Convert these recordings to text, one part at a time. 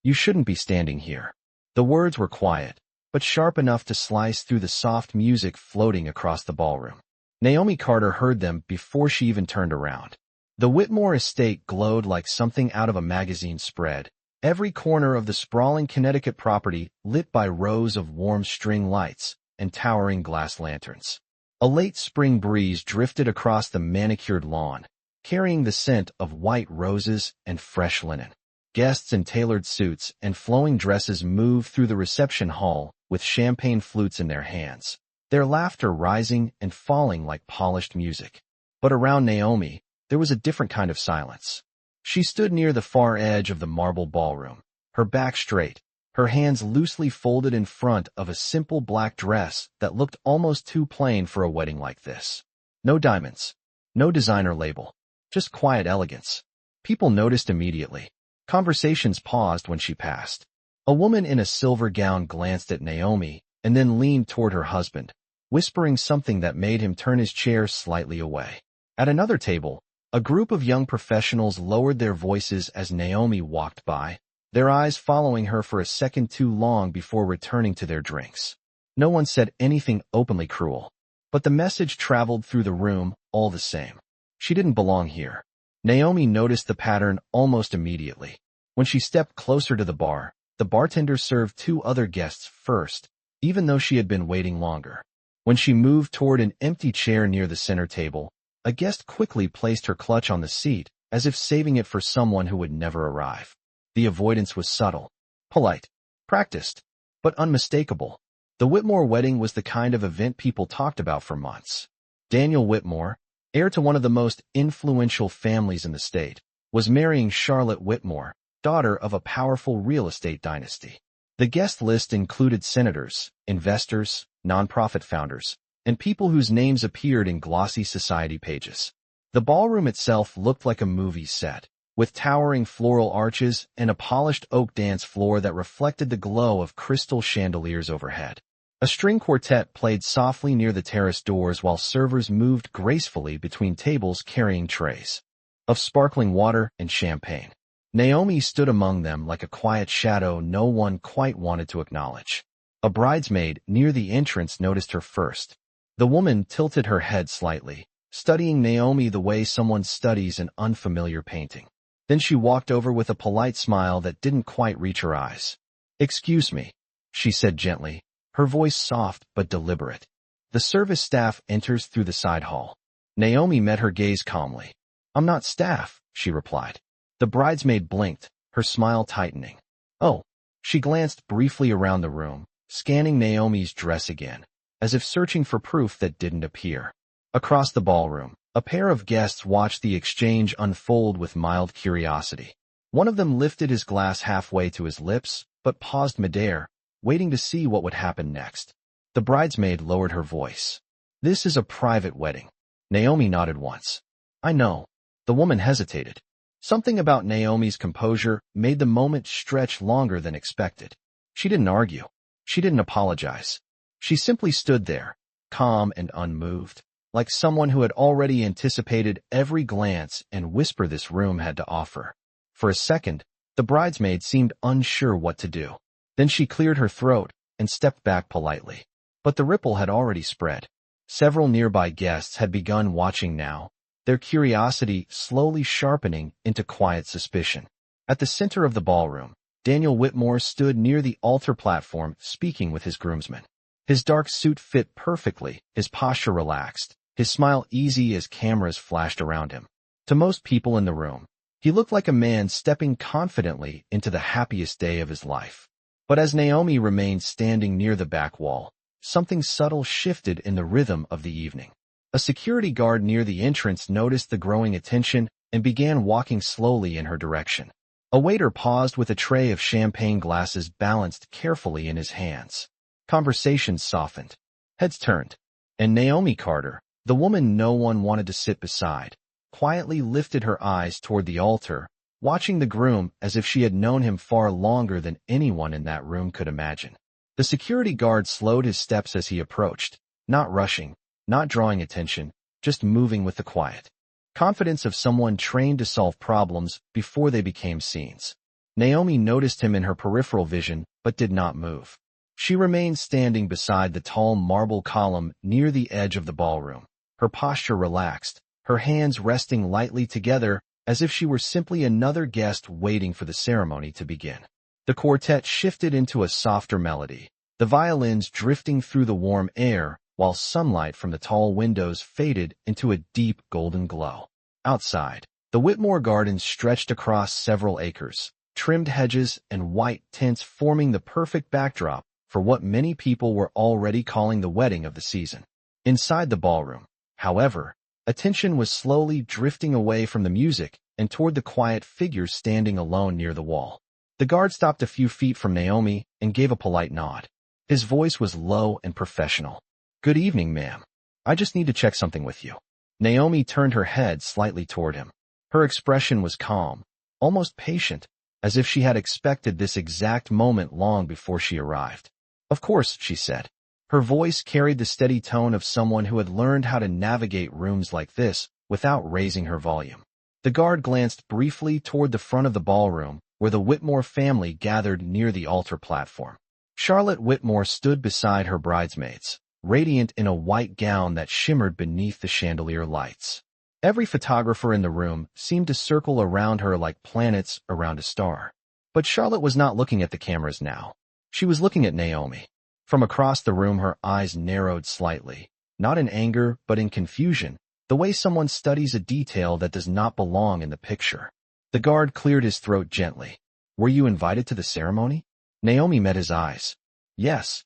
You shouldn't be standing here." The words were quiet, but sharp enough to slice through the soft music floating across the ballroom. Naomi Carter heard them before she even turned around. The Whitmore estate glowed like something out of a magazine spread, every corner of the sprawling Connecticut property lit by rows of warm string lights and towering glass lanterns. A late spring breeze drifted across the manicured lawn, carrying the scent of white roses and fresh linen. Guests in tailored suits and flowing dresses moved through the reception hall with champagne flutes in their hands, their laughter rising and falling like polished music. But around Naomi, there was a different kind of silence. She stood near the far edge of the marble ballroom, her back straight, her hands loosely folded in front of a simple black dress that looked almost too plain for a wedding like this. No diamonds, no designer label, just quiet elegance. People noticed immediately. Conversations paused when she passed. A woman in a silver gown glanced at Naomi and then leaned toward her husband, whispering something that made him turn his chair slightly away. At another table, a group of young professionals lowered their voices as Naomi walked by, their eyes following her for a second too long before returning to their drinks. No one said anything openly cruel, but the message traveled through the room all the same. She didn't belong here. Naomi noticed the pattern almost immediately. When she stepped closer to the bar, the bartender served two other guests first, even though she had been waiting longer. When she moved toward an empty chair near the center table, a guest quickly placed her clutch on the seat, as if saving it for someone who would never arrive. The avoidance was subtle, polite, practiced, but unmistakable. The Whitmore wedding was the kind of event people talked about for months. Daniel Whitmore, heir to one of the most influential families in the state, was marrying Charlotte Whitmore, daughter of a powerful real estate dynasty. The guest list included senators, investors, nonprofit founders, and people whose names appeared in glossy society pages. The ballroom itself looked like a movie set, with towering floral arches and a polished oak dance floor that reflected the glow of crystal chandeliers overhead. A string quartet played softly near the terrace doors while servers moved gracefully between tables carrying trays of sparkling water and champagne. Naomi stood among them like a quiet shadow no one quite wanted to acknowledge. A bridesmaid near the entrance noticed her first. The woman tilted her head slightly, studying Naomi the way someone studies an unfamiliar painting. Then she walked over with a polite smile that didn't quite reach her eyes. "Excuse me," she said gently, her voice soft but deliberate. The service staff enters through the side hall. Naomi met her gaze calmly. "I'm not staff," she replied. The bridesmaid blinked, her smile tightening. "Oh." She glanced briefly around the room, scanning Naomi's dress again, as if searching for proof that didn't appear. Across the ballroom, a pair of guests watched the exchange unfold with mild curiosity. One of them lifted his glass halfway to his lips, but paused midair, waiting to see what would happen next. The bridesmaid lowered her voice. "This is a private wedding." Naomi nodded once. "I know." The woman hesitated. Something about Naomi's composure made the moment stretch longer than expected. She didn't argue. She didn't apologize. She simply stood there, calm and unmoved, like someone who had already anticipated every glance and whisper this room had to offer. For a second, the bridesmaid seemed unsure what to do. Then she cleared her throat and stepped back politely. But the ripple had already spread. Several nearby guests had begun watching now, their curiosity slowly sharpening into quiet suspicion. At the center of the ballroom, Daniel Whitmore stood near the altar platform speaking with his groomsmen. His dark suit fit perfectly, his posture relaxed, his smile easy as cameras flashed around him. To most people in the room, he looked like a man stepping confidently into the happiest day of his life. But as Naomi remained standing near the back wall, something subtle shifted in the rhythm of the evening. A security guard near the entrance noticed the growing attention and began walking slowly in her direction. A waiter paused with a tray of champagne glasses balanced carefully in his hands. Conversations softened. Heads turned. And Naomi Carter, the woman no one wanted to sit beside, quietly lifted her eyes toward the altar, watching the groom as if she had known him far longer than anyone in that room could imagine. The security guard slowed his steps as he approached, not rushing, not drawing attention, just moving with the quiet confidence of someone trained to solve problems before they became scenes. Naomi noticed him in her peripheral vision, but did not move. She remained standing beside the tall marble column near the edge of the ballroom, her posture relaxed, her hands resting lightly together as if she were simply another guest waiting for the ceremony to begin. The quartet shifted into a softer melody, the violins drifting through the warm air, while sunlight from the tall windows faded into a deep golden glow. Outside, the Whitmore Gardens stretched across several acres, trimmed hedges and white tints forming the perfect backdrop for what many people were already calling the wedding of the season. Inside the ballroom, however, attention was slowly drifting away from the music and toward the quiet figure standing alone near the wall. The guard stopped a few feet from Naomi and gave a polite nod. His voice was low and professional. "Good evening, ma'am. I just need to check something with you." Naomi turned her head slightly toward him. Her expression was calm, almost patient, as if she had expected this exact moment long before she arrived. "Of course," she said. Her voice carried the steady tone of someone who had learned how to navigate rooms like this without raising her volume. The guard glanced briefly toward the front of the ballroom, where the Whitmore family gathered near the altar platform. Charlotte Whitmore stood beside her bridesmaids, radiant in a white gown that shimmered beneath the chandelier lights. Every photographer in the room seemed to circle around her like planets around a star. But Charlotte was not looking at the cameras now. She was looking at Naomi. From across the room her eyes narrowed slightly, not in anger but in confusion, the way someone studies a detail that does not belong in the picture. The guard cleared his throat gently. "Were you invited to the ceremony?" Naomi met his eyes. "Yes."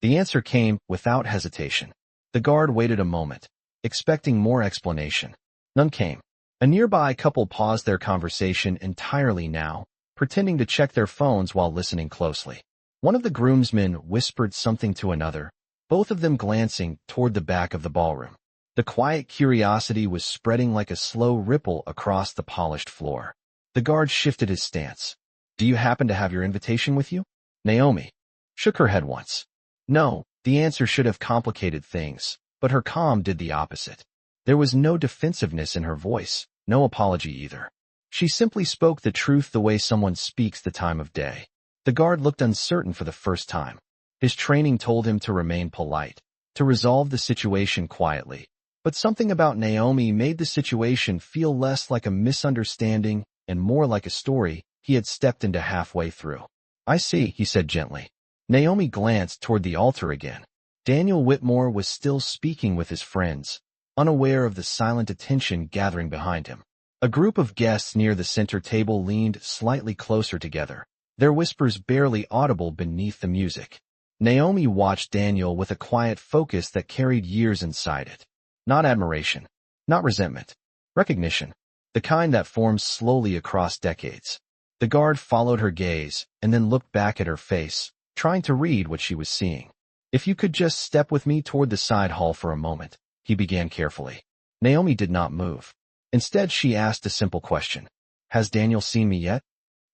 The answer came without hesitation. The guard waited a moment, expecting more explanation. None came. A nearby couple paused their conversation entirely now, pretending to check their phones while listening closely. One of the groomsmen whispered something to another, both of them glancing toward the back of the ballroom. The quiet curiosity was spreading like a slow ripple across the polished floor. The guard shifted his stance. "Do you happen to have your invitation with you?" Naomi shook her head once. No, the answer should have complicated things, but her calm did the opposite. There was no defensiveness in her voice, no apology either. She simply spoke the truth the way someone speaks the time of day. The guard looked uncertain for the first time. His training told him to remain polite, to resolve the situation quietly. But something about Naomi made the situation feel less like a misunderstanding and more like a story he had stepped into halfway through. "I see," he said gently. Naomi glanced toward the altar again. Daniel Whitmore was still speaking with his friends, unaware of the silent attention gathering behind him. A group of guests near the center table leaned slightly closer together, their whispers barely audible beneath the music. Naomi watched Daniel with a quiet focus that carried years inside it. Not admiration, not resentment, recognition, the kind that forms slowly across decades. The guard followed her gaze and then looked back at her face, trying to read what she was seeing. "If you could just step with me toward the side hall for a moment," he began carefully. Naomi did not move. Instead, she asked a simple question. "Has Daniel seen me yet?"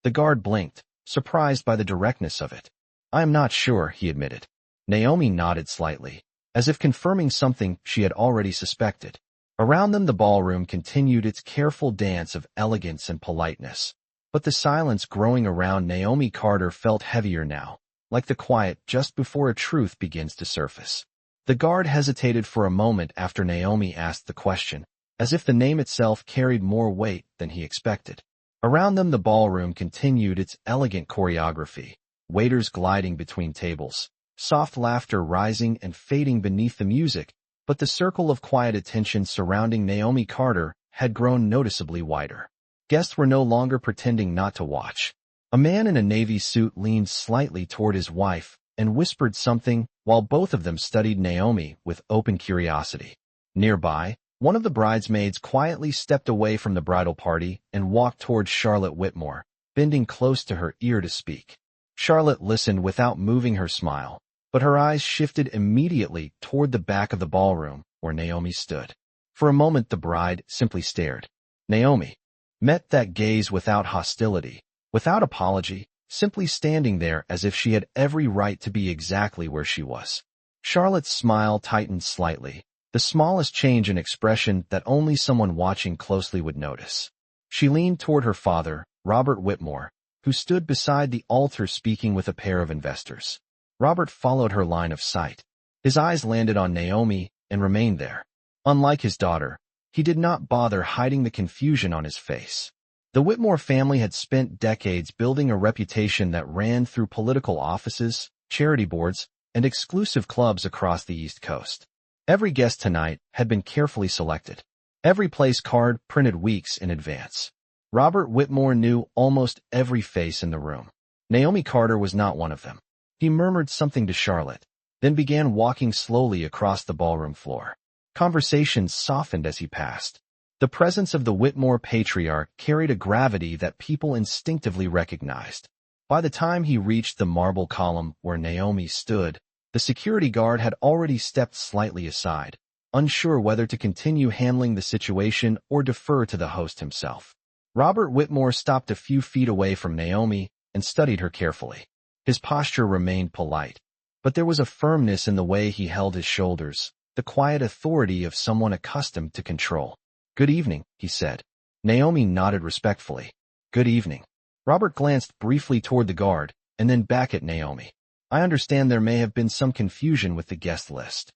The guard blinked, surprised by the directness of it. "I am not sure," he admitted. Naomi nodded slightly, as if confirming something she had already suspected. Around them the ballroom continued its careful dance of elegance and politeness. But the silence growing around Naomi Carter felt heavier now, like the quiet just before a truth begins to surface. The guard hesitated for a moment after Naomi asked the question, as if the name itself carried more weight than he expected. Around them the ballroom continued its elegant choreography, waiters gliding between tables, soft laughter rising and fading beneath the music, but the circle of quiet attention surrounding Naomi Carter had grown noticeably wider. Guests were no longer pretending not to watch. A man in a navy suit leaned slightly toward his wife and whispered something while both of them studied Naomi with open curiosity. Nearby, one of the bridesmaids quietly stepped away from the bridal party and walked toward Charlotte Whitmore, bending close to her ear to speak. Charlotte listened without moving her smile, but her eyes shifted immediately toward the back of the ballroom where Naomi stood. For a moment the bride simply stared. Naomi met that gaze without hostility, without apology, simply standing there as if she had every right to be exactly where she was. Charlotte's smile tightened slightly, the smallest change in expression that only someone watching closely would notice. She leaned toward her father, Robert Whitmore, who stood beside the altar speaking with a pair of investors. Robert followed her line of sight. His eyes landed on Naomi and remained there. Unlike his daughter, he did not bother hiding the confusion on his face. The Whitmore family had spent decades building a reputation that ran through political offices, charity boards, and exclusive clubs across the East Coast. Every guest tonight had been carefully selected. Every place card printed weeks in advance. Robert Whitmore knew almost every face in the room. Naomi Carter was not one of them. He murmured something to Charlotte, then began walking slowly across the ballroom floor. Conversations softened as he passed. The presence of the Whitmore patriarch carried a gravity that people instinctively recognized. By the time he reached the marble column where Naomi stood, the security guard had already stepped slightly aside, unsure whether to continue handling the situation or defer to the host himself. Robert Whitmore stopped a few feet away from Naomi and studied her carefully. His posture remained polite, but there was a firmness in the way he held his shoulders, the quiet authority of someone accustomed to control. "Good evening," he said. Naomi nodded respectfully. "Good evening." Robert glanced briefly toward the guard, and then back at Naomi. "I understand there may have been some confusion with the guest list."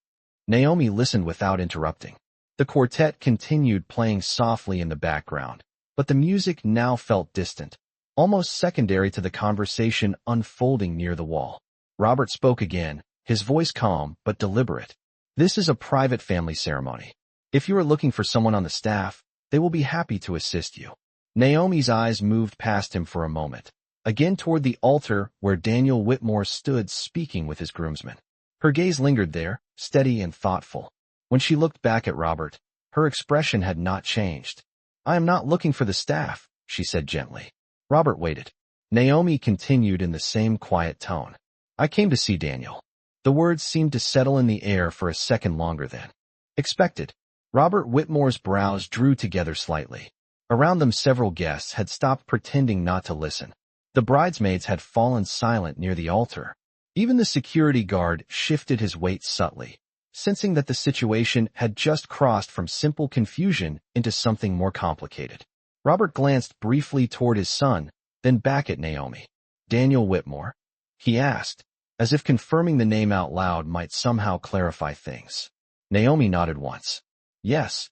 Naomi listened without interrupting. The quartet continued playing softly in the background, but the music now felt distant, almost secondary to the conversation unfolding near the wall. Robert spoke again, his voice calm but deliberate. "This is a private family ceremony. If you are looking for someone on the staff, they will be happy to assist you." Naomi's eyes moved past him for a moment, again toward the altar where Daniel Whitmore stood speaking with his groomsmen. Her gaze lingered there, steady and thoughtful. When she looked back at Robert, her expression had not changed. "I am not looking for the staff," she said gently. Robert waited. Naomi continued in the same quiet tone. "I came to see Daniel." The words seemed to settle in the air for a second longer than expected. Robert Whitmore's brows drew together slightly. Around them several guests had stopped pretending not to listen. The bridesmaids had fallen silent near the altar. Even the security guard shifted his weight subtly, sensing that the situation had just crossed from simple confusion into something more complicated. Robert glanced briefly toward his son, then back at Naomi. "Daniel Whitmore?" he asked, as if confirming the name out loud might somehow clarify things. Naomi nodded once. "Yes."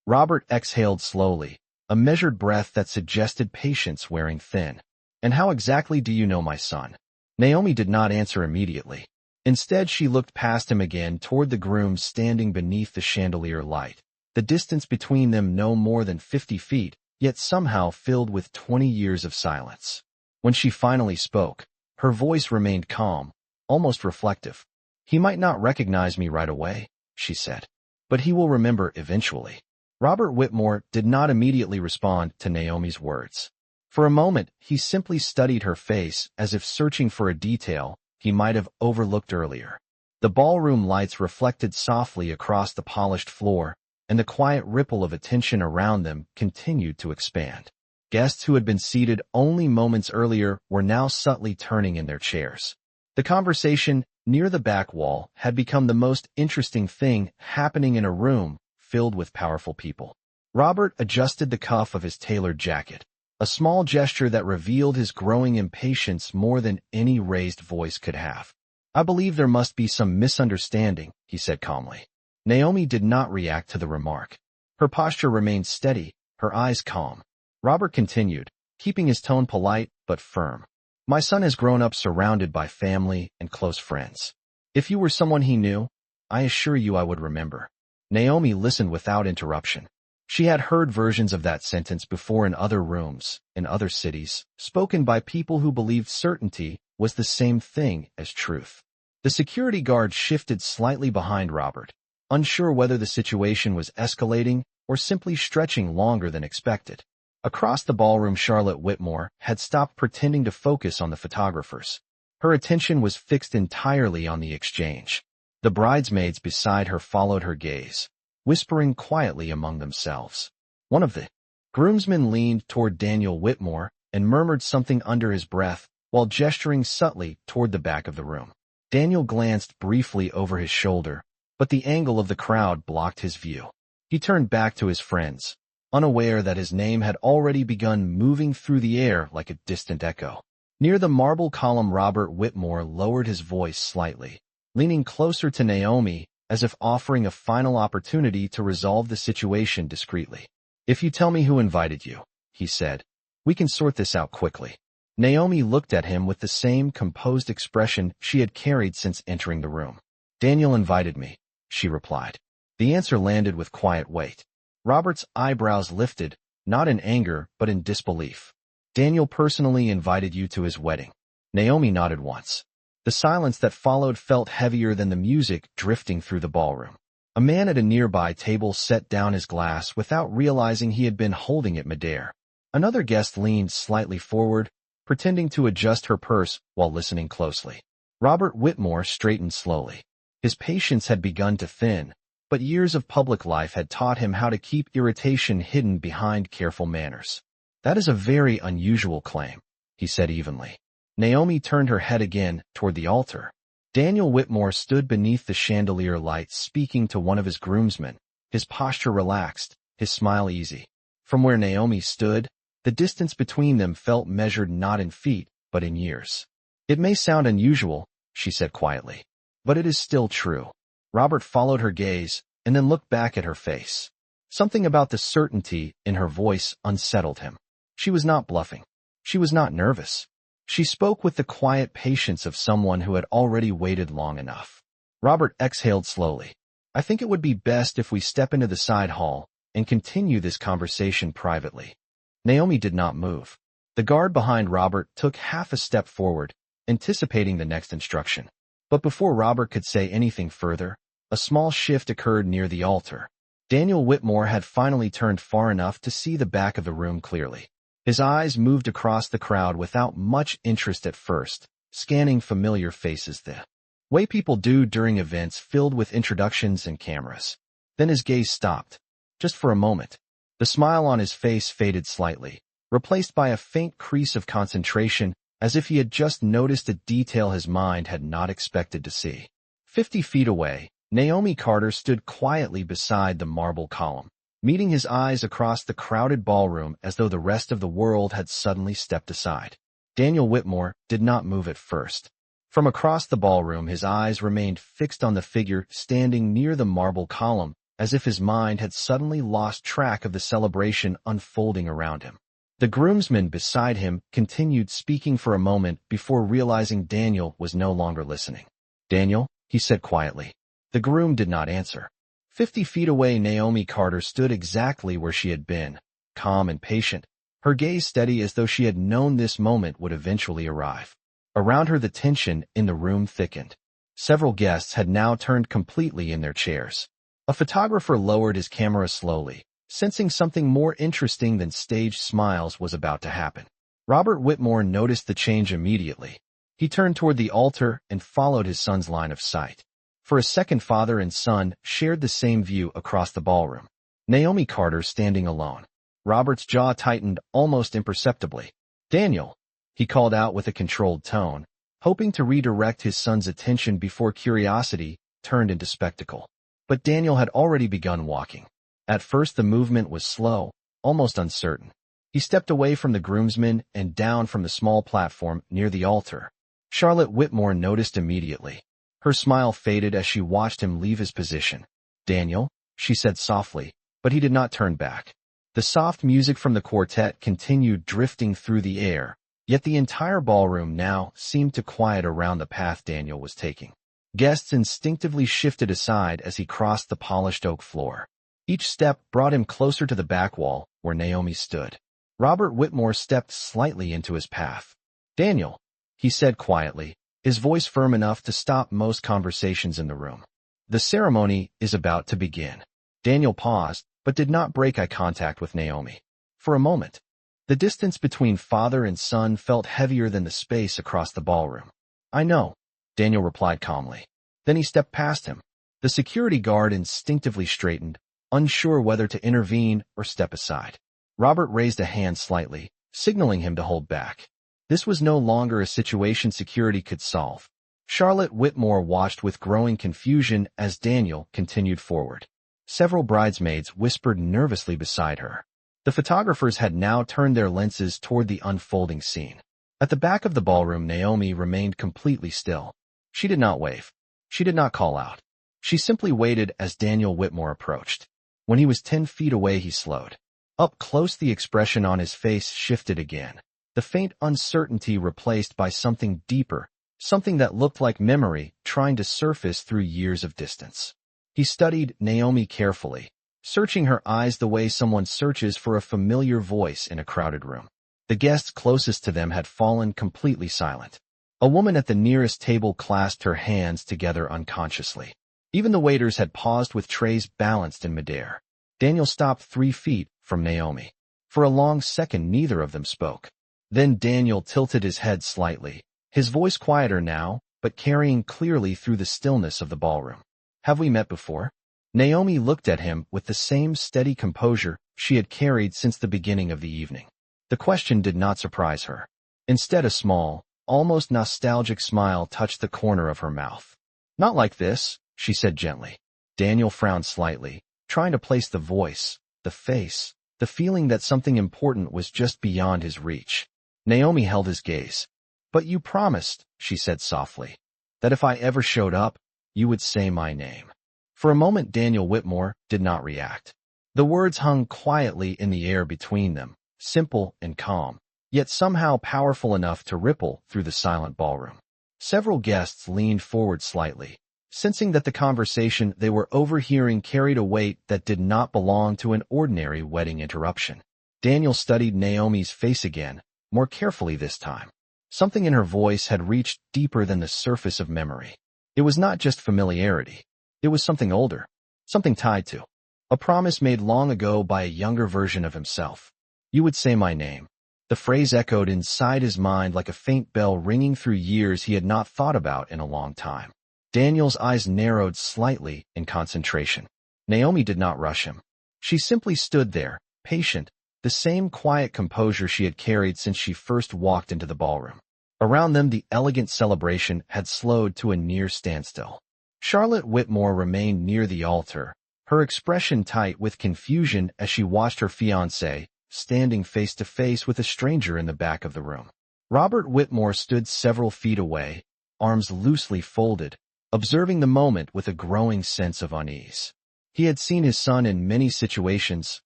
Robert exhaled slowly, a measured breath that suggested patience wearing thin. "And how exactly do you know my son?" Naomi did not answer immediately. Instead, she looked past him again toward the groom standing beneath the chandelier light. The distance between them no more than 50 feet, yet somehow filled with 20 years of silence. When she finally spoke, her voice remained calm, almost reflective. "He might not recognize me right away," she said, "but he will remember eventually." Robert Whitmore did not immediately respond to Naomi's words. For a moment, he simply studied her face as if searching for a detail he might have overlooked earlier. The ballroom lights reflected softly across the polished floor, and the quiet ripple of attention around them continued to expand. Guests who had been seated only moments earlier were now subtly turning in their chairs. The conversation near the back wall had become the most interesting thing happening in a room filled with powerful people. Robert adjusted the cuff of his tailored jacket, a small gesture that revealed his growing impatience more than any raised voice could have. "I believe there must be some misunderstanding," he said calmly. Naomi did not react to the remark. Her posture remained steady, her eyes calm. Robert continued, keeping his tone polite but firm. "My son has grown up surrounded by family and close friends. If you were someone he knew, I assure you I would remember." Naomi listened without interruption. She had heard versions of that sentence before in other rooms, in other cities, spoken by people who believed certainty was the same thing as truth. The security guard shifted slightly behind Robert, unsure whether the situation was escalating or simply stretching longer than expected. Across the ballroom, Charlotte Whitmore had stopped pretending to focus on the photographers. Her attention was fixed entirely on the exchange. The bridesmaids beside her followed her gaze, whispering quietly among themselves. One of the groomsmen leaned toward Daniel Whitmore and murmured something under his breath while gesturing subtly toward the back of the room. Daniel glanced briefly over his shoulder, but the angle of the crowd blocked his view. He turned back to his friends. unaware that his name had already begun moving through the air like a distant echo. Near the marble column, Robert Whitmore lowered his voice slightly, leaning closer to Naomi as if offering a final opportunity to resolve the situation discreetly. "If you tell me who invited you," he said, "we can sort this out quickly." Naomi looked at him with the same composed expression she had carried since entering the room. "Daniel invited me," she replied. The answer landed with quiet weight. Robert's eyebrows lifted, not in anger but in disbelief. "Daniel personally invited you to his wedding." Naomi nodded once. The silence that followed felt heavier than the music drifting through the ballroom. A man at a nearby table set down his glass without realizing he had been holding it midair. Another guest leaned slightly forward, pretending to adjust her purse while listening closely. Robert Whitmore straightened slowly. His patience had begun to thin, but years of public life had taught him how to keep irritation hidden behind careful manners. "That is a very unusual claim," he said evenly. Naomi turned her head again toward the altar. Daniel Whitmore stood beneath the chandelier light speaking to one of his groomsmen, his posture relaxed, his smile easy. From where Naomi stood, the distance between them felt measured not in feet, but in years. "It may sound unusual," she said quietly, "but it is still true." Robert followed her gaze and then looked back at her face. Something about the certainty in her voice unsettled him. She was not bluffing. She was not nervous. She spoke with the quiet patience of someone who had already waited long enough. Robert exhaled slowly. "I think it would be best if we step into the side hall and continue this conversation privately." Naomi did not move. The guard behind Robert took half a step forward, anticipating the next instruction. But before Robert could say anything further, a small shift occurred near the altar. Daniel Whitmore had finally turned far enough to see the back of the room clearly. His eyes moved across the crowd without much interest at first, scanning familiar faces the way people do during events filled with introductions and cameras. Then his gaze stopped, just for a moment. The smile on his face faded slightly, replaced by a faint crease of concentration, as if he had just noticed a detail his mind had not expected to see. 50 feet away, Naomi Carter stood quietly beside the marble column, meeting his eyes across the crowded ballroom as though the rest of the world had suddenly stepped aside. Daniel Whitmore did not move at first. From across the ballroom, his eyes remained fixed on the figure standing near the marble column, as if his mind had suddenly lost track of the celebration unfolding around him. The groomsman beside him continued speaking for a moment before realizing Daniel was no longer listening. "Daniel," he said quietly. The groom did not answer. 50 feet away, Naomi Carter stood exactly where she had been, calm and patient, her gaze steady as though she had known this moment would eventually arrive. Around her, the tension in the room thickened. Several guests had now turned completely in their chairs. A photographer lowered his camera slowly, sensing something more interesting than staged smiles was about to happen. Robert Whitmore noticed the change immediately. He turned toward the altar and followed his son's line of sight. For a second, father and son shared the same view across the ballroom. Naomi Carter standing alone. Robert's jaw tightened almost imperceptibly. "Daniel," he called out with a controlled tone, hoping to redirect his son's attention before curiosity turned into spectacle. But Daniel had already begun walking. At first the movement was slow, almost uncertain. He stepped away from the groomsmen and down from the small platform near the altar. Charlotte Whitmore noticed immediately. Her smile faded as she watched him leave his position. "Daniel," she said softly, but he did not turn back. The soft music from the quartet continued drifting through the air, yet the entire ballroom now seemed to quiet around the path Daniel was taking. Guests instinctively shifted aside as he crossed the polished oak floor. Each step brought him closer to the back wall where Naomi stood. Robert Whitmore stepped slightly into his path. "Daniel," he said quietly, his voice firm enough to stop most conversations in the room. "The ceremony is about to begin." Daniel paused, but did not break eye contact with Naomi. For a moment, the distance between father and son felt heavier than the space across the ballroom. "I know," Daniel replied calmly. Then he stepped past him. The security guard instinctively straightened, unsure whether to intervene or step aside. Robert raised a hand slightly, signaling him to hold back. This was no longer a situation security could solve. Charlotte Whitmore watched with growing confusion as Daniel continued forward. Several bridesmaids whispered nervously beside her. The photographers had now turned their lenses toward the unfolding scene. At the back of the ballroom, Naomi remained completely still. She did not wave. She did not call out. She simply waited as Daniel Whitmore approached. When he was 10 feet away, he slowed. Up close, the expression on his face shifted again. The faint uncertainty replaced by something deeper, something that looked like memory trying to surface through years of distance. He studied Naomi carefully, searching her eyes the way someone searches for a familiar voice in a crowded room. The guests closest to them had fallen completely silent. A woman at the nearest table clasped her hands together unconsciously. Even the waiters had paused with trays balanced in midair. Daniel stopped 3 feet from Naomi. For a long second, neither of them spoke. Then Daniel tilted his head slightly, his voice quieter now, but carrying clearly through the stillness of the ballroom. "Have we met before?" Naomi looked at him with the same steady composure she had carried since the beginning of the evening. The question did not surprise her. Instead, a small, almost nostalgic smile touched the corner of her mouth. "Not like this," she said gently. Daniel frowned slightly, trying to place the voice, the face, the feeling that something important was just beyond his reach. Naomi held his gaze. "But you promised," she said softly, "that if I ever showed up, you would say my name." For a moment, Daniel Whitmore did not react. The words hung quietly in the air between them, simple and calm, yet somehow powerful enough to ripple through the silent ballroom. Several guests leaned forward slightly, sensing that the conversation they were overhearing carried a weight that did not belong to an ordinary wedding interruption. Daniel studied Naomi's face again, more carefully this time. Something in her voice had reached deeper than the surface of memory. It was not just familiarity. It was something older, something tied to a promise made long ago by a younger version of himself. "You would say my name." The phrase echoed inside his mind like a faint bell ringing through years he had not thought about in a long time. Daniel's eyes narrowed slightly in concentration. Naomi did not rush him. She simply stood there, patient, the same quiet composure she had carried since she first walked into the ballroom. Around them, the elegant celebration had slowed to a near standstill. Charlotte Whitmore remained near the altar, her expression tight with confusion as she watched her fiancé standing face to face with a stranger in the back of the room. Robert Whitmore stood several feet away, arms loosely folded, observing the moment with a growing sense of unease. He had seen his son in many situations,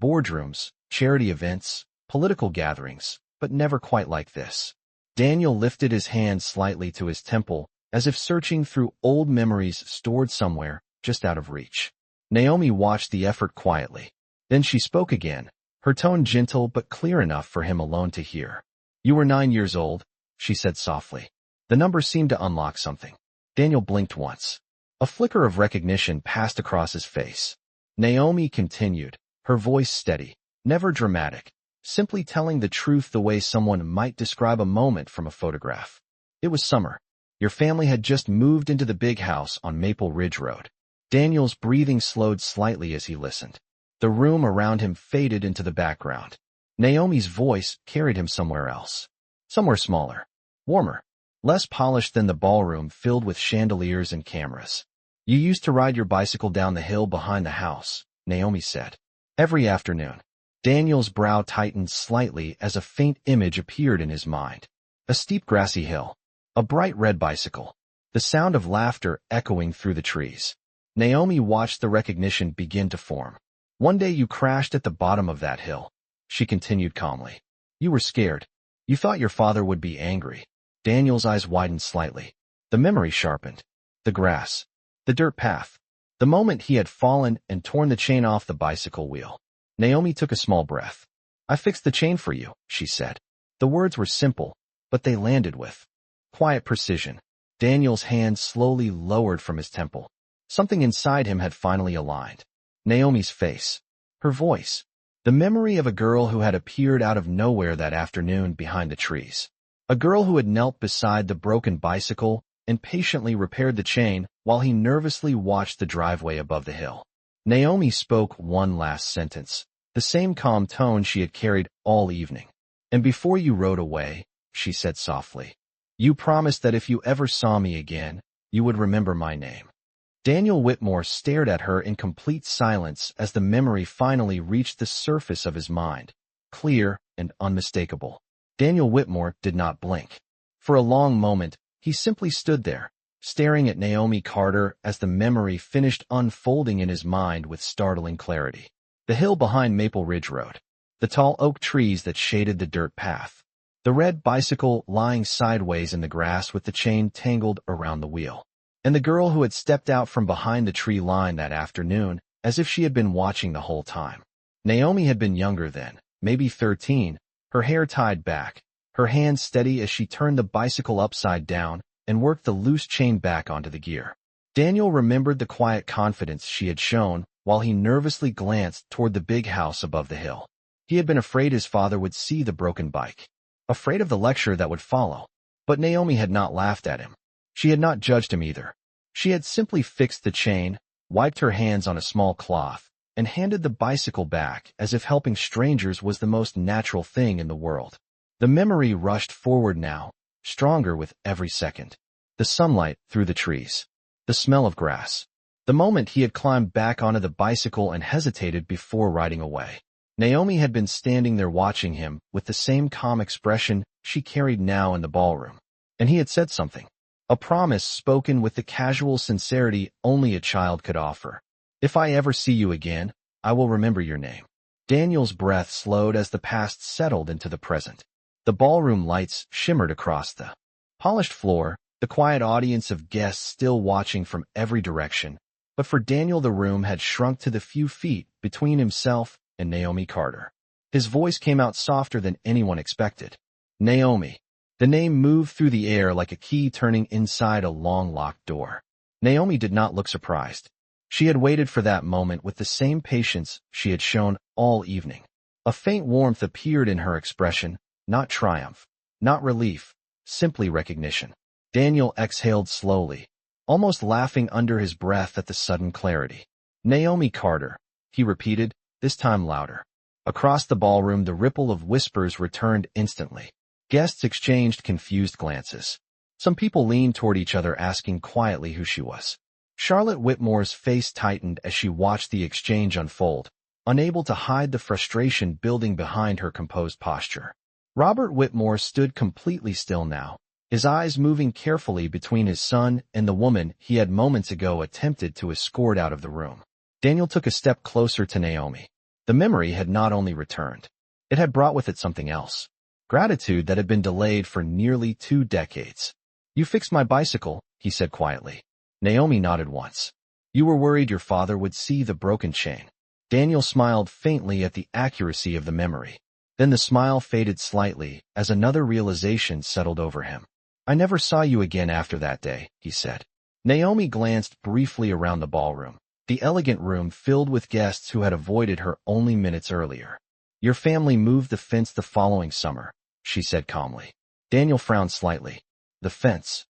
boardrooms, charity events, political gatherings, but never quite like this. Daniel lifted his hand slightly to his temple, as if searching through old memories stored somewhere just out of reach. Naomi watched the effort quietly. Then she spoke again, her tone gentle but clear enough for him alone to hear. "You were 9 years old," she said softly. The number seemed to unlock something. Daniel blinked once. A flicker of recognition passed across his face. Naomi continued, her voice steady, never dramatic, simply telling the truth the way someone might describe a moment from a photograph. "It was summer. Your family had just moved into the big house on Maple Ridge Road." Daniel's breathing slowed slightly as he listened. The room around him faded into the background. Naomi's voice carried him somewhere else. Somewhere smaller, warmer, less polished than the ballroom filled with chandeliers and cameras. "You used to ride your bicycle down the hill behind the house," Naomi said. "Every afternoon." Daniel's brow tightened slightly as a faint image appeared in his mind. A steep grassy hill. A bright red bicycle. The sound of laughter echoing through the trees. Naomi watched the recognition begin to form. "One day you crashed at the bottom of that hill," she continued calmly. "You were scared. You thought your father would be angry." Daniel's eyes widened slightly. The memory sharpened. The grass. The dirt path. The moment he had fallen and torn the chain off the bicycle wheel. Naomi took a small breath. "I fixed the chain for you," she said. The words were simple, but they landed with quiet precision. Daniel's hand slowly lowered from his temple. Something inside him had finally aligned. Naomi's face. Her voice. The memory of a girl who had appeared out of nowhere that afternoon behind the trees. A girl who had knelt beside the broken bicycle and patiently repaired the chain while he nervously watched the driveway above the hill. Naomi spoke one last sentence, the same calm tone she had carried all evening. "And before you rode away," she said softly, "you promised that if you ever saw me again, you would remember my name." Daniel Whitmore stared at her in complete silence as the memory finally reached the surface of his mind, clear and unmistakable. Daniel Whitmore did not blink. For a long moment, he simply stood there, staring at Naomi Carter as the memory finished unfolding in his mind with startling clarity. The hill behind Maple Ridge Road. The tall oak trees that shaded the dirt path. The red bicycle lying sideways in the grass with the chain tangled around the wheel. And the girl who had stepped out from behind the tree line that afternoon, as if she had been watching the whole time. Naomi had been younger then, maybe 13, her hair tied back, her hands steady as she turned the bicycle upside down and worked the loose chain back onto the gear. Daniel remembered the quiet confidence she had shown while he nervously glanced toward the big house above the hill. He had been afraid his father would see the broken bike, afraid of the lecture that would follow. But Naomi had not laughed at him. She had not judged him either. She had simply fixed the chain, wiped her hands on a small cloth, and handed the bicycle back as if helping strangers was the most natural thing in the world. The memory rushed forward now, stronger with every second. The sunlight through the trees. The smell of grass. The moment he had climbed back onto the bicycle and hesitated before riding away. Naomi had been standing there watching him with the same calm expression she carried now in the ballroom. And he had said something. A promise spoken with the casual sincerity only a child could offer. If I ever see you again, I will remember your name. Daniel's breath slowed as the past settled into the present. The ballroom lights shimmered across the polished floor, the quiet audience of guests still watching from every direction. But for Daniel, the room had shrunk to the few feet between himself and Naomi Carter. His voice came out softer than anyone expected. Naomi. The name moved through the air like a key turning inside a long locked door. Naomi did not look surprised. She had waited for that moment with the same patience she had shown all evening. A faint warmth appeared in her expression, not triumph, not relief, simply recognition. Daniel exhaled slowly, almost laughing under his breath at the sudden clarity. Naomi Carter, he repeated, this time louder. Across the ballroom, the ripple of whispers returned instantly. Guests exchanged confused glances. Some people leaned toward each other asking quietly who she was. Charlotte Whitmore's face tightened as she watched the exchange unfold, unable to hide the frustration building behind her composed posture. Robert Whitmore stood completely still now, his eyes moving carefully between his son and the woman he had moments ago attempted to escort out of the room. Daniel took a step closer to Naomi. The memory had not only returned, it had brought with it something else. Gratitude that had been delayed for nearly 2 decades. You fixed my bicycle, he said quietly. Naomi nodded once. You were worried your father would see the broken chain. Daniel smiled faintly at the accuracy of the memory. Then the smile faded slightly as another realization settled over him. I never saw you again after that day, he said. Naomi glanced briefly around the ballroom, the elegant room filled with guests who had avoided her only minutes earlier. Your family moved the fence the following summer, she said calmly. Daniel frowned slightly. The fence.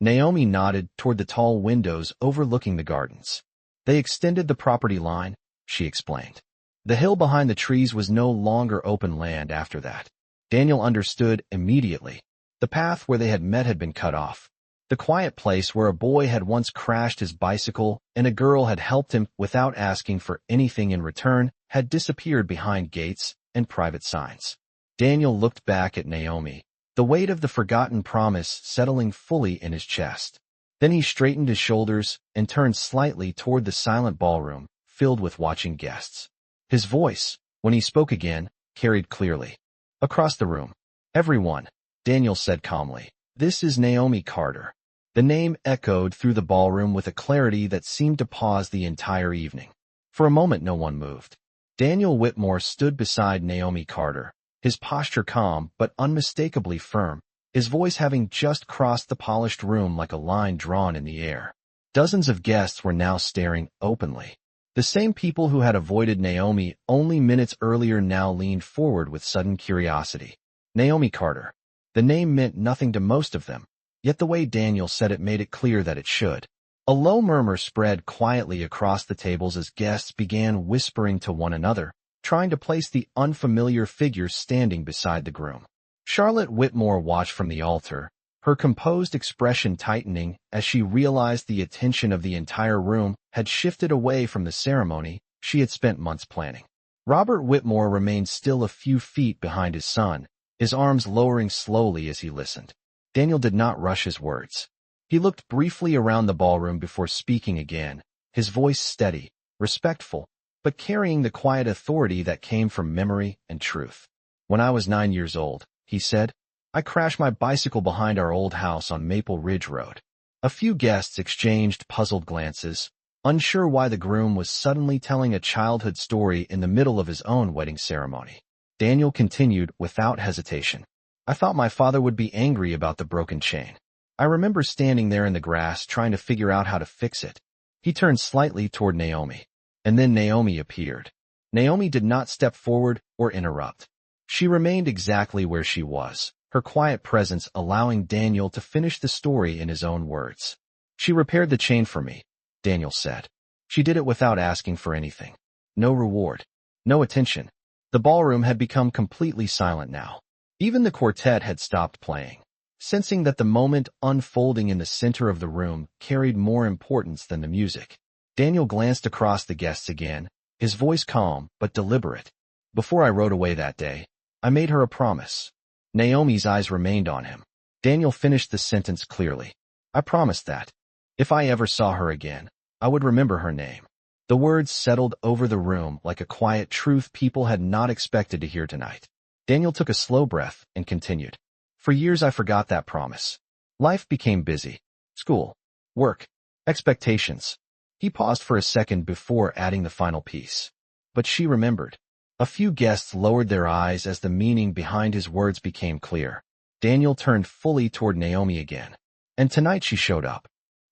Naomi nodded toward the tall windows overlooking the gardens. They extended the property line, she explained. The hill behind the trees was no longer open land after that. Daniel understood immediately. The path where they had met had been cut off. The quiet place where a boy had once crashed his bicycle and a girl had helped him without asking for anything in return had disappeared behind gates and private signs. Daniel looked back at Naomi, the weight of the forgotten promise settling fully in his chest. Then he straightened his shoulders and turned slightly toward the silent ballroom, filled with watching guests. His voice, when he spoke again, carried clearly. Across the room. Everyone, Daniel said calmly. This is Naomi Carter. The name echoed through the ballroom with a clarity that seemed to pause the entire evening. For a moment no one moved. Daniel Whitmore stood beside Naomi Carter, his posture calm but unmistakably firm, his voice having just crossed the polished room like a line drawn in the air. Dozens of guests were now staring openly. The same people who had avoided Naomi only minutes earlier now leaned forward with sudden curiosity. Naomi Carter. The name meant nothing to most of them, yet the way Daniel said it made it clear that it should. A low murmur spread quietly across the tables as guests began whispering to one another, trying to place the unfamiliar figure standing beside the groom. Charlotte Whitmore watched from the altar, her composed expression tightening as she realized the attention of the entire room had shifted away from the ceremony she had spent months planning. Robert Whitmore remained still a few feet behind his son, his arms lowering slowly as he listened. Daniel did not rush his words. He looked briefly around the ballroom before speaking again, his voice steady, respectful, but carrying the quiet authority that came from memory and truth. "When I was 9 years old," he said, "I crashed my bicycle behind our old house on Maple Ridge Road." A few guests exchanged puzzled glances, unsure why the groom was suddenly telling a childhood story in the middle of his own wedding ceremony. Daniel continued without hesitation. "I thought my father would be angry about the broken chain. I remember standing there in the grass trying to figure out how to fix it." He turned slightly toward Naomi, and then Naomi appeared. Naomi did not step forward or interrupt. She remained exactly where she was, her quiet presence allowing Daniel to finish the story in his own words. "She repaired the chain for me," Daniel said. "She did it without asking for anything. No reward. No attention." The ballroom had become completely silent now. Even the quartet had stopped playing, sensing that the moment unfolding in the center of the room carried more importance than the music. Daniel glanced across the guests again, his voice calm but deliberate. "Before I rode away that day, I made her a promise." Naomi's eyes remained on him. Daniel finished the sentence clearly. "I promised that, if I ever saw her again, I would remember her name." The words settled over the room like a quiet truth people had not expected to hear tonight. Daniel took a slow breath and continued. "For years I forgot that promise. Life became busy. School, work, expectations." He paused for a second before adding the final piece. But she remembered. A few guests lowered their eyes as the meaning behind his words became clear. Daniel turned fully toward Naomi again. "And tonight she showed up."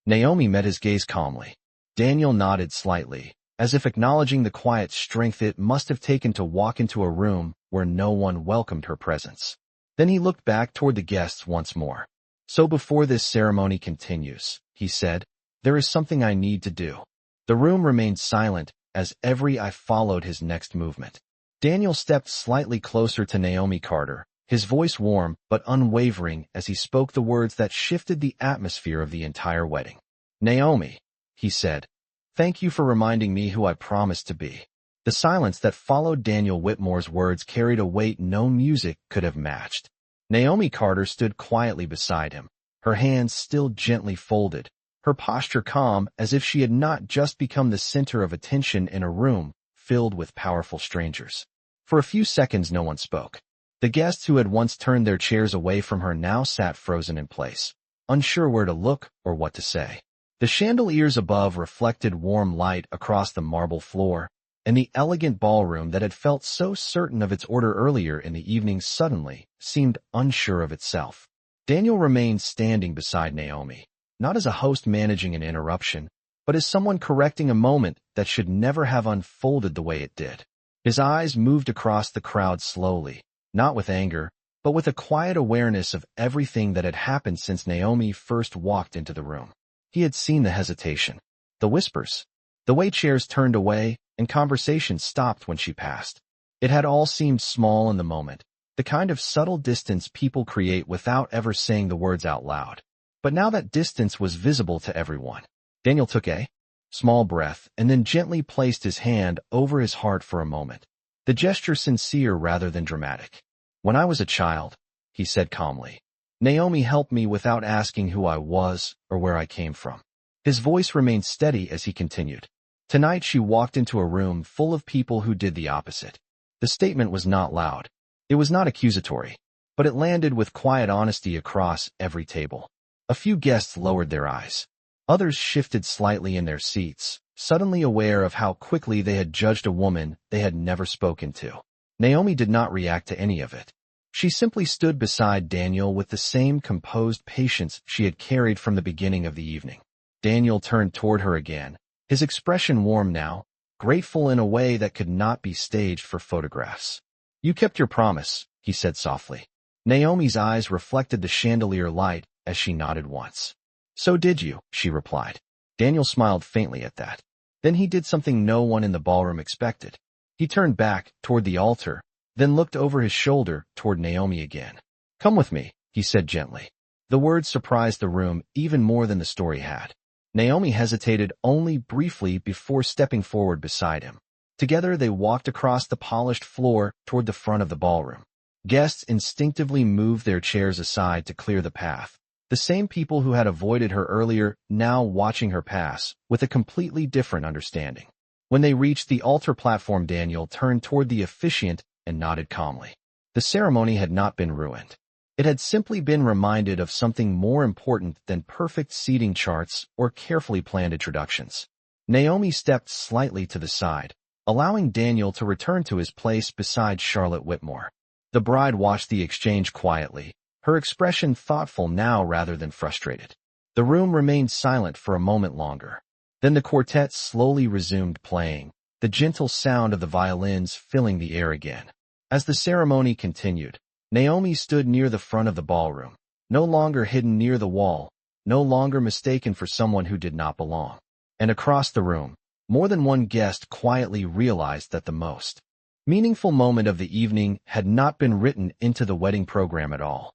Naomi met his gaze calmly. Daniel nodded slightly, as if acknowledging the quiet strength it must have taken to walk into a room where no one welcomed her presence. Then he looked back toward the guests once more. "So before this ceremony continues," he said, "there is something I need to do." The room remained silent as every eye followed his next movement. Daniel stepped slightly closer to Naomi Carter, his voice warm but unwavering as he spoke the words that shifted the atmosphere of the entire wedding. "Naomi," he said, "thank you for reminding me who I promised to be." The silence that followed Daniel Whitmore's words carried a weight no music could have matched. Naomi Carter stood quietly beside him, her hands still gently folded, her posture calm as if she had not just become the center of attention in a room filled with powerful strangers. For a few seconds no one spoke. The guests who had once turned their chairs away from her now sat frozen in place, unsure where to look or what to say. The chandeliers above reflected warm light across the marble floor, and the elegant ballroom that had felt so certain of its order earlier in the evening suddenly seemed unsure of itself. Daniel remained standing beside Naomi, not as a host managing an interruption, but as someone correcting a moment that should never have unfolded the way it did. His eyes moved across the crowd slowly, not with anger, but with a quiet awareness of everything that had happened since Naomi first walked into the room. He had seen the hesitation, the whispers, the way chairs turned away, and conversation stopped when she passed. It had all seemed small in the moment, the kind of subtle distance people create without ever saying the words out loud. But now that distance was visible to everyone. Daniel took a small breath and then gently placed his hand over his heart for a moment, the gesture sincere rather than dramatic. "When I was a child," he said calmly, "Naomi helped me without asking who I was or where I came from." His voice remained steady as he continued. "Tonight she walked into a room full of people who did the opposite." The statement was not loud. It was not accusatory, but it landed with quiet honesty across every table. A few guests lowered their eyes. Others shifted slightly in their seats, suddenly aware of how quickly they had judged a woman they had never spoken to. Naomi did not react to any of it. She simply stood beside Daniel with the same composed patience she had carried from the beginning of the evening. Daniel turned toward her again, his expression warm now, grateful in a way that could not be staged for photographs. "You kept your promise," he said softly. Naomi's eyes reflected the chandelier light as she nodded once. "So did you," she replied. Daniel smiled faintly at that. Then he did something no one in the ballroom expected. He turned back toward the altar, then looked over his shoulder toward Naomi again. "Come with me," he said gently. The words surprised the room even more than the story had. Naomi hesitated only briefly before stepping forward beside him. Together they walked across the polished floor toward the front of the ballroom. Guests instinctively moved their chairs aside to clear the path. The same people who had avoided her earlier now watching her pass, with a completely different understanding. When they reached the altar platform, Daniel turned toward the officiant and nodded calmly. The ceremony had not been ruined. It had simply been reminded of something more important than perfect seating charts or carefully planned introductions. Naomi stepped slightly to the side, allowing Daniel to return to his place beside Charlotte Whitmore. The bride watched the exchange quietly, her expression thoughtful now rather than frustrated. The room remained silent for a moment longer. Then the quartet slowly resumed playing, the gentle sound of the violins filling the air again. As the ceremony continued, Naomi stood near the front of the ballroom, no longer hidden near the wall, no longer mistaken for someone who did not belong. And across the room, more than one guest quietly realized that the most meaningful moment of the evening had not been written into the wedding program at all.